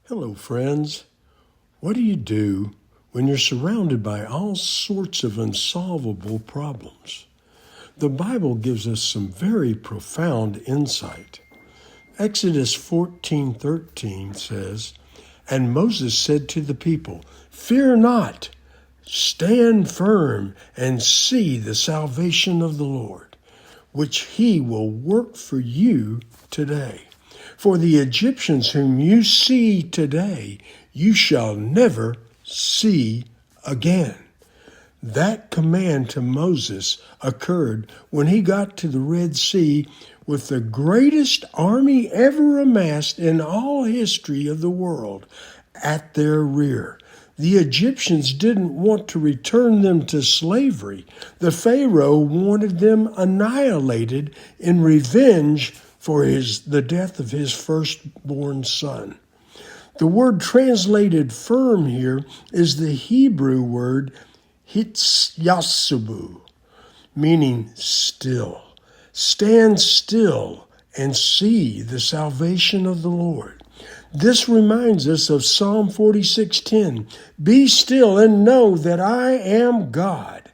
Hello, friends. What do you do when you're surrounded by all sorts of unsolvable problems? The Bible gives us some very profound insight. Exodus 14:13 says, "And Moses said to the people, 'Fear not, stand firm and see the salvation of the Lord, which he will work for you today. For the Egyptians whom you see today, you shall never see again.'" That command to Moses occurred when he got to the Red Sea with the greatest army ever amassed in all history of the world at their rear. The Egyptians didn't want to return them to slavery. The Pharaoh wanted them annihilated in revenge for the death of his firstborn son. The word translated firm here is the Hebrew word hitzyasabu, meaning still. Stand still and see the salvation of the Lord. This reminds us of Psalm 46:10. "Be still and know that I am God.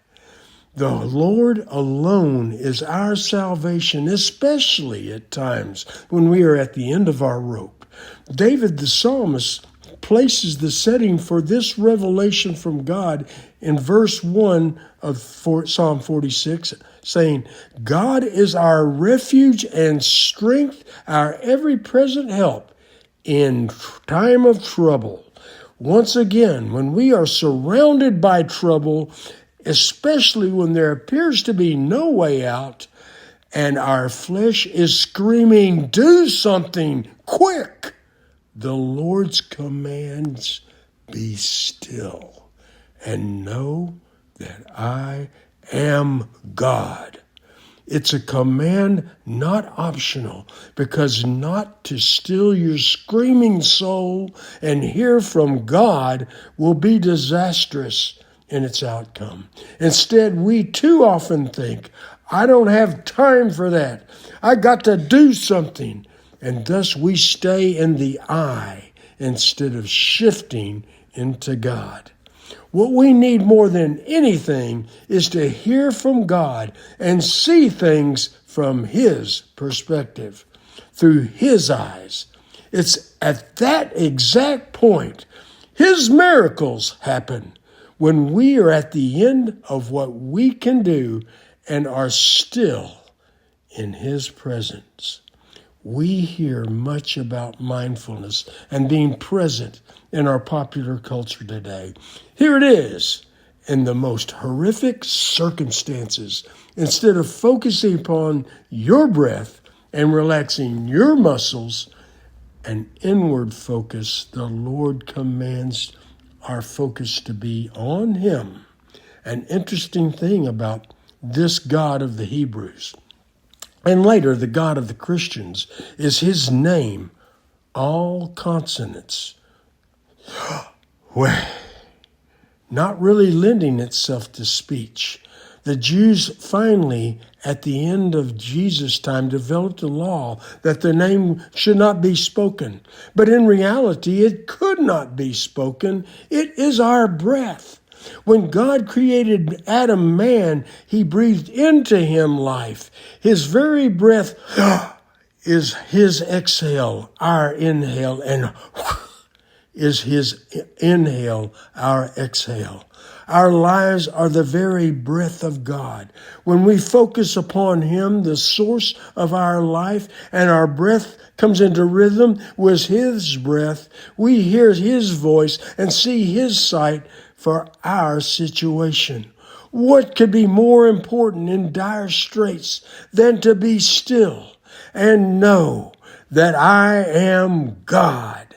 The Lord alone is our salvation, especially at times when we are at the end of our rope." David the psalmist places the setting for this revelation from God in verse 1 of Psalm 46, saying, "God is our refuge and strength, our ever-present help in time of trouble." Once again, when we are surrounded by trouble, especially when there appears to be no way out, and our flesh is screaming, "Do something, quick!" the Lord's commands, "Be still and know that I am God." It's a command not optional, because not to still your screaming soul and hear from God will be disastrous in its outcome. Instead, we too often think, "I don't have time for that. I got to do something." And thus we stay in the I instead of shifting into God. What we need more than anything is to hear from God and see things from His perspective, through His eyes. It's at that exact point His miracles happen, when we are at the end of what we can do and are still in His presence. We hear much about mindfulness and being present in our popular culture today. Here it is in the most horrific circumstances. Instead of focusing upon your breath and relaxing your muscles, an inward focus, the Lord commands our focus to be on Him. An interesting thing about this God of the Hebrews, and later the God of the Christians, is His name, all consonants, not really lending itself to speech. The Jews finally, at the end of Jesus' time, developed a law that the name should not be spoken. But in reality, it could not be spoken. It is our breath. When God created Adam man, He breathed into him life. His very breath is His exhale, our inhale, and is His inhale, our exhale. Our lives are the very breath of God. When we focus upon Him, the source of our life, and our breath comes into rhythm with His breath, we hear His voice and see His sight for our situation. What could be more important in dire straits than to be still and know that I am God?